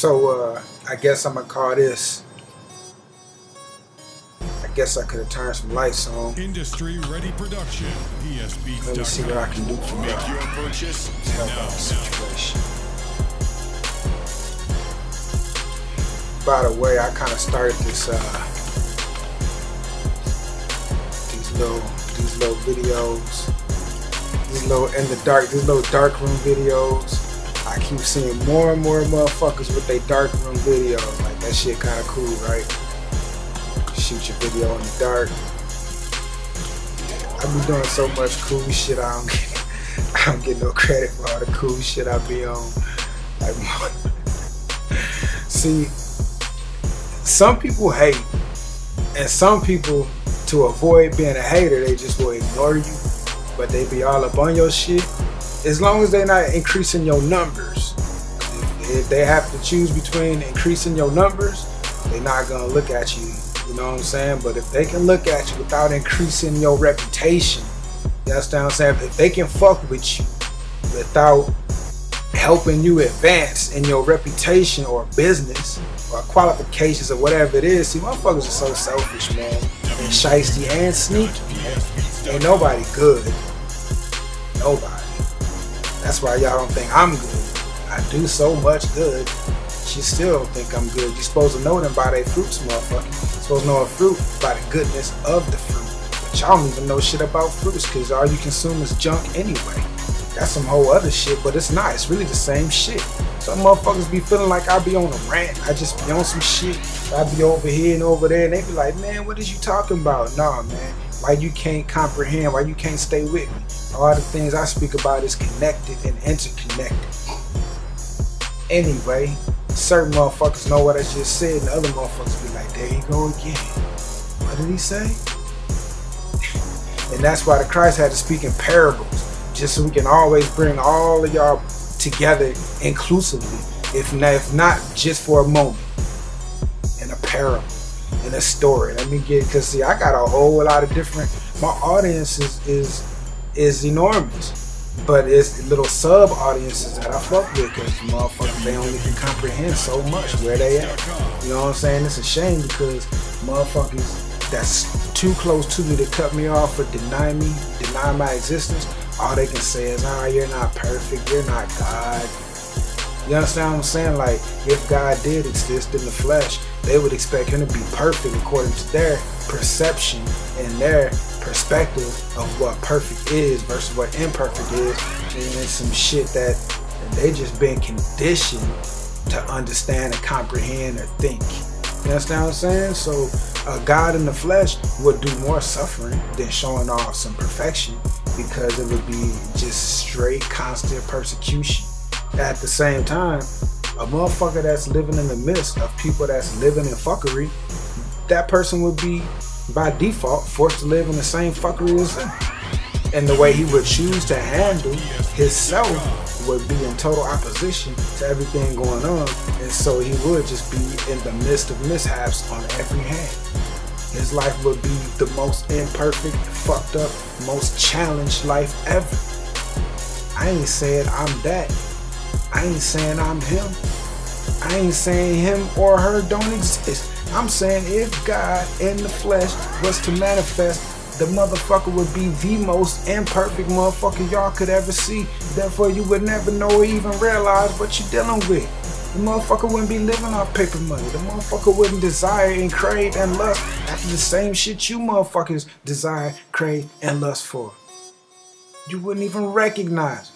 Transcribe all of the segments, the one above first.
So I guess I'm gonna call this. I guess I could have turned some lights on. Industry ready production. PSB. Let me see what I can do for Make your purchase help out the situation. By the way, I kind of started this these little videos, these little in the dark, these little dark room videos. I keep seeing more and more motherfuckers with their dark room videos. Like, that shit kind of cool, right? Shoot your video in the dark. I be doing so much cool shit. I don't get no credit for all the cool shit I be on. Like, see, some people hate, and some people, to avoid being a hater, they just will ignore you, but they be all up on your shit. As long as they're not increasing your numbers. If they have to choose between increasing your numbers, they're not gonna look at you, you know what I'm saying? But if they can look at you without increasing your reputation, you understand what I'm saying? If they can fuck with you without helping you advance in your reputation or business or qualifications or whatever it is, see, motherfuckers are so selfish, man. And shiesty and sneaky, man. Ain't nobody good. Nobody. That's why y'all don't think I'm good. I do so much good. You still don't think I'm good. You're supposed to know them by their fruits, motherfucker. You're supposed to know a fruit by the goodness of the fruit. But y'all don't even know shit about fruits because all you consume is junk anyway. That's some whole other shit, but it's not. It's really the same shit. Some motherfuckers be feeling like I be on a rant. I just be on some shit. I be over here and over there, and they be like, man, what is you talking about? Nah, man. Why you can't comprehend? Why you can't stay with me? All the things I speak about is connected and interconnected. Anyway, certain motherfuckers know what I just said, and the other motherfuckers be like, there you go again. What did he say? And that's why the Christ had to speak in parables, just so we can always bring all of y'all together inclusively, if not just for a moment, in a parable, in a story. Let me get, because see, I got a whole lot of different, my audience is enormous, but it's little sub audiences that I fuck with, because motherfuckers, they only can comprehend so much where they at. You know what I'm saying? It's a shame because motherfuckers that's too close to me to cut me off or deny my existence, all they can say is, you're not perfect, you're not God. You understand what I'm saying? Like, if God did exist in the flesh, they would expect him to be perfect according to their perception and their perspective of what perfect is versus what imperfect is. And it's some shit that they just been conditioned to understand and comprehend or think. You understand what I'm saying? So a God in the flesh would do more suffering than showing off some perfection, because it would be just straight constant persecution. At the same time, a motherfucker that's living in the midst of people that's living in fuckery, that person would be by default forced to live in the same fuckery as them. And the way he would choose to handle himself would be in total opposition to everything going on. And so he would just be in the midst of mishaps on every hand. His life would be the most imperfect, fucked up, most challenged life ever. I ain't saying I'm that. I ain't saying I'm him. I ain't saying him or her don't exist. I'm saying if God in the flesh was to manifest, the motherfucker would be the most imperfect motherfucker y'all could ever see. Therefore, you would never know or even realize what you're dealing with. The motherfucker wouldn't be living off paper money. The motherfucker wouldn't desire and crave and lust after the same shit you motherfuckers desire, crave, and lust for. You wouldn't even recognize it.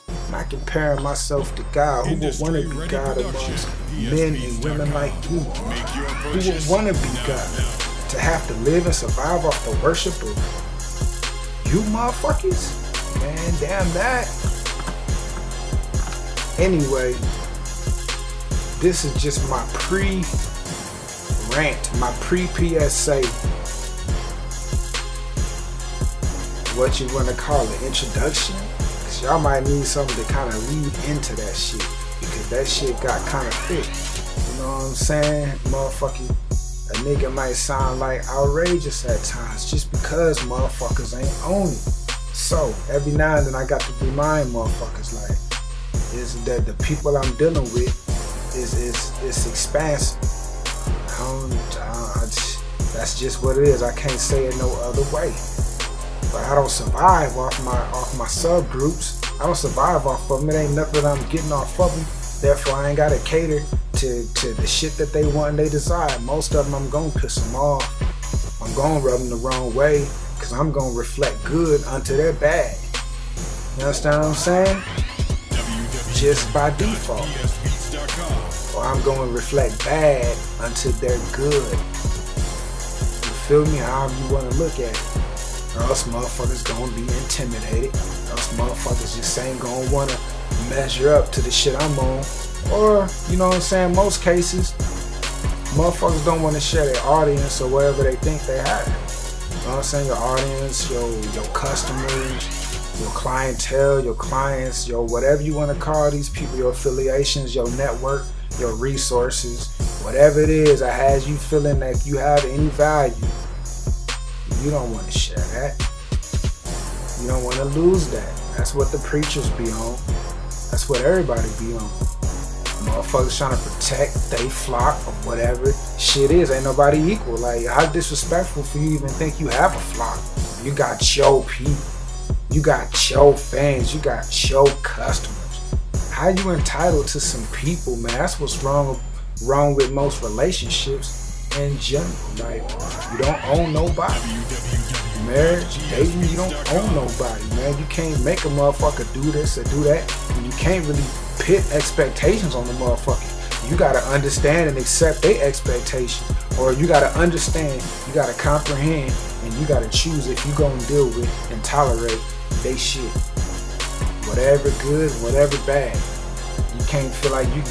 I'm not comparing myself to God. Who would want to be God amongst men and women like you? Who would want to be God? To have to live and survive off the worship of you motherfuckers? Man, damn that. Anyway, this is just my pre-rant, my pre-PSA. What you want to call it, introduction? Because y'all might need something to kind of lead into that shit, because that shit got kind of thick. You know what I'm saying? Motherfucking, a nigga might sound like outrageous at times just because motherfuckers ain't on it. So every now and then I got to remind motherfuckers, like, is that the people I'm dealing with is expansive. That's just what it is. I can't say it no other way. But I don't survive off my subgroups. I don't survive off of them. It ain't nothing that I'm getting off of them. Therefore, I ain't gotta cater to the shit that they want and they desire. Most of them, I'm gonna piss them off. I'm gonna rub them the wrong way, cause I'm gonna reflect good unto their bad. You understand what I'm saying? Just by default. Or I'm gonna reflect bad unto their good. You feel me? However you wanna look at it. Or else motherfuckers gonna be intimidated. Or else motherfuckers just ain't gonna wanna measure up to the shit I'm on. Or, you know what I'm saying, most cases, motherfuckers don't wanna share their audience or whatever they think they have. You know what I'm saying? Your audience, your customers, your clientele, your clients, your whatever you wanna call these people, your affiliations, your network, your resources, whatever it is that has you feeling that you have any value. You don't want to share that. You don't want to lose that. That's what the preachers be on. That's what everybody be on. Motherfuckers trying to protect they flock or whatever shit is. Ain't nobody equal. Like, how disrespectful for you to even think you have a flock. You got your people. You got your fans. You got your customers. How you entitled to some people, man? That's what's wrong with most relationships in general. Like, you don't own nobody. Marriage, dating, you don't own nobody, man. You can't make a motherfucker do this or do that, and you can't really put expectations on the motherfucker. You gotta understand and accept their expectation, or you gotta understand, you gotta comprehend, and you gotta choose if you gonna deal with and tolerate they shit. Whatever good, whatever bad. You can't feel like you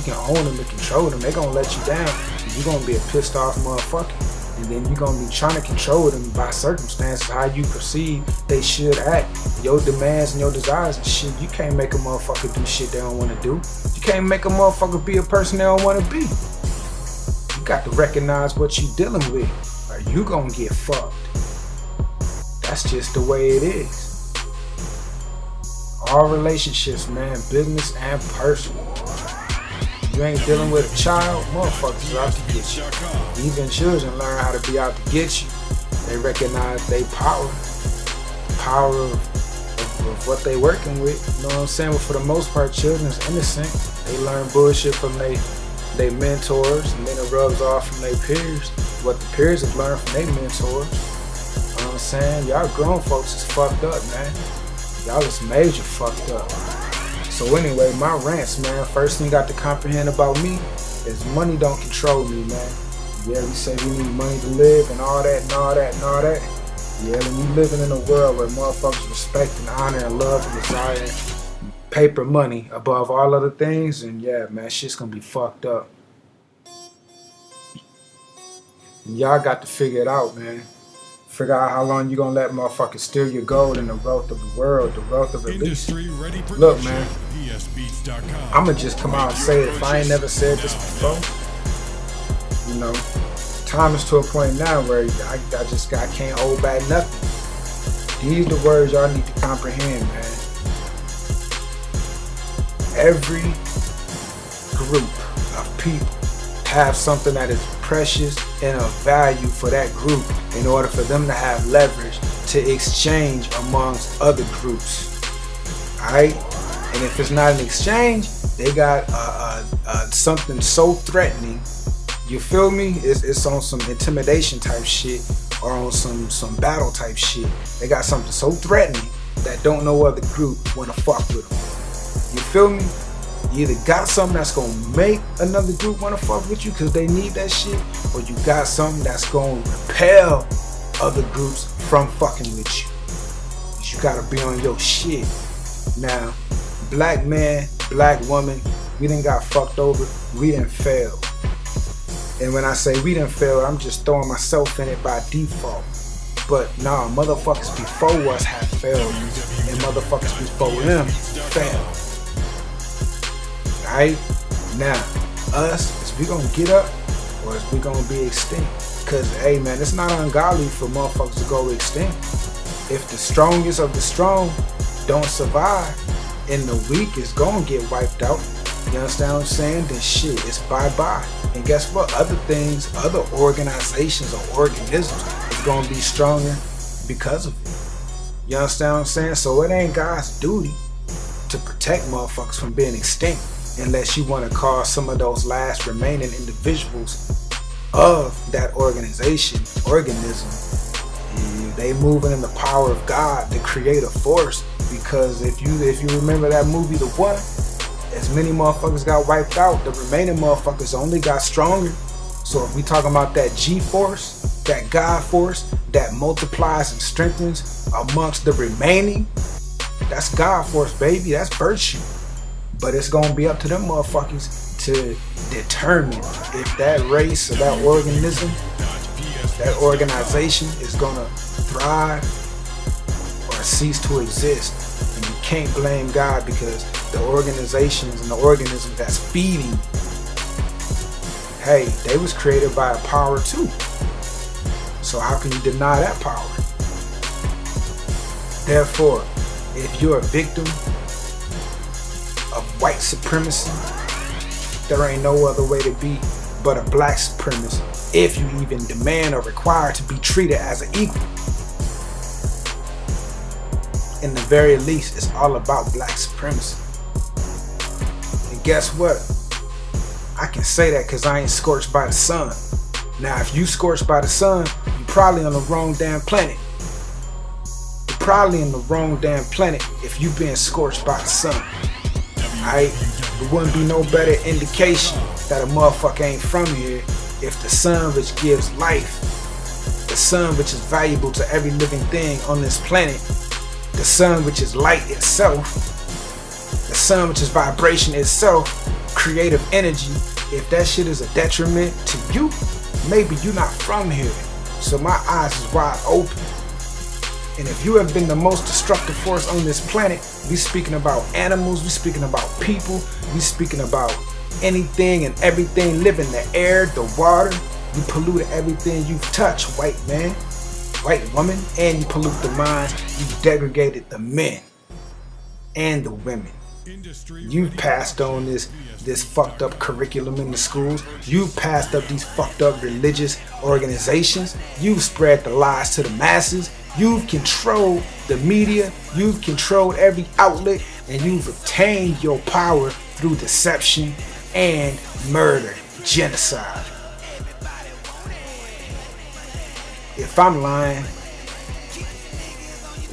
can own them and control them. They gonna let you down. You're gonna be a pissed off motherfucker. And then you're gonna be trying to control them by circumstances, how you perceive they should act, your demands and your desires and shit. You can't make a motherfucker do shit they don't wanna do. You can't make a motherfucker be a person they don't wanna be. You got to recognize what you dealing with, or you gonna get fucked. That's just the way it is. All relationships, man, business and personal. You ain't dealing with a child, motherfuckers are out to get you. Even children learn how to be out to get you. They recognize their power of what they working with. You know what I'm saying? But for the most part, children's innocent. They learn bullshit from their mentors, and then it rubs off from their peers. What the peers have learned from their mentors. You know what I'm saying? Y'all grown folks is fucked up, man. Y'all is major fucked up. So anyway, my rants, man, first thing you got to comprehend about me is money don't control me, man. Yeah, we say we need money to live and all that and all that and all that. Yeah, when you living in a world where motherfuckers respect and honor and love and desire paper money above all other things, and yeah, man, shit's gonna be fucked up. And y'all got to figure it out, man. Figure out how long you gonna let motherfuckers steal your gold and the wealth of the world, the wealth of release. Look, man, I'ma just come out and say it if I ain't never said this before. You know, time is to a point now where I can't hold back nothing. These the words y'all need to comprehend, man. Every group of people have something that is precious and of value for that group in order for them to have leverage to exchange amongst other groups. Alright? And if it's not an exchange, they got something so threatening. You feel me? It's on some intimidation type shit or on some battle type shit. They got something so threatening that don't no other group wanna fuck with them. You feel me? You either got something that's gonna make another group wanna fuck with you because they need that shit, or you got something that's gonna repel other groups from fucking with you. You gotta be on your shit. Now, black man, black woman, we done got fucked over, we done failed. And when I say we done failed, I'm just throwing myself in it by default. But nah, motherfuckers before us have failed, and motherfuckers before them failed. Alright? Now, us, is we gonna get up or is we gonna be extinct? Cause hey man, it's not ungodly for motherfuckers to go extinct. If the strongest of the strong don't survive, and the weak is gonna get wiped out. You understand what I'm saying? Then shit, it's bye-bye. And guess what? Other things, other organizations or organisms is gonna be stronger because of it. You understand what I'm saying? So it ain't God's duty to protect motherfuckers from being extinct unless you want to cause some of those last remaining individuals of that organism, they moving in the power of God, the creative force. Because if you remember that movie, The One, as many motherfuckers got wiped out, the remaining motherfuckers only got stronger. So if we talking about that G-force, that God force that multiplies and strengthens amongst the remaining, that's God force, baby. That's virtue. But it's gonna be up to them motherfuckers to determine if that race or that organism, that organization is gonna thrive or cease to exist. And you can't blame God because the organizations and the organisms that's feeding, hey, they was created by a power too. So how can you deny that power? Therefore, if you're a victim of white supremacy, there ain't no other way to be but a black supremacist if you even demand or require to be treated as an equal. In the very least, it's all about black supremacy. And guess what? I can say that because I ain't scorched by the sun. Now, if you scorched by the sun, you probably on the wrong damn planet. You're probably in the wrong damn planet if you been scorched by the sun. Alright? There wouldn't be no better indication that a motherfucker ain't from here if the sun which gives life, the sun which is valuable to every living thing on this planet, the sun which is light itself, the sun which is vibration itself, creative energy, if that shit is a detriment to you, maybe you're not from here. So my eyes is wide open. And if you have been the most destructive force on this planet, we speaking about animals, we speaking about people, we speaking about anything and everything living, the air, the water. You polluted everything you've touched, white man, white woman, and you pollute the minds. You degraded the men and the women. You've passed on this fucked up curriculum in the schools. You've passed up these fucked up religious organizations. You've spread the lies to the masses. You've controlled the media. You've controlled every outlet, and you've obtained your power through deception and murder, genocide. If I'm lying,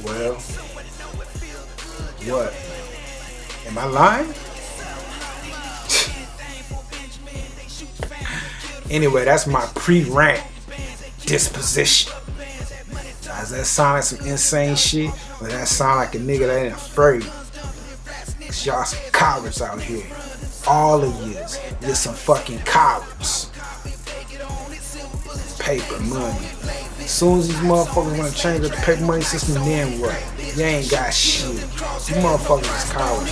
well, what? Am I lying? Anyway, that's my pre-rant disposition. Does that sound like some insane shit? Or that sound like a nigga that ain't afraid? Cause y'all some cowards out here. All of yous. You're some fucking cowards. Paper money. As soon as these motherfuckers wanna change up the paper money system, then what? You ain't got shit. You motherfuckers is cowards.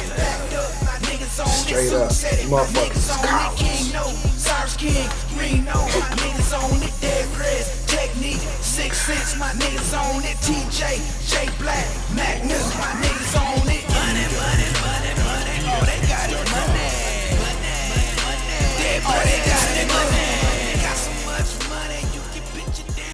Straight up. You motherfuckers is cowards. King, Reno, my niggas on it, dead press, technique, 6 cents, my niggas on it, TJ, J Black, Magnus, my niggas on it.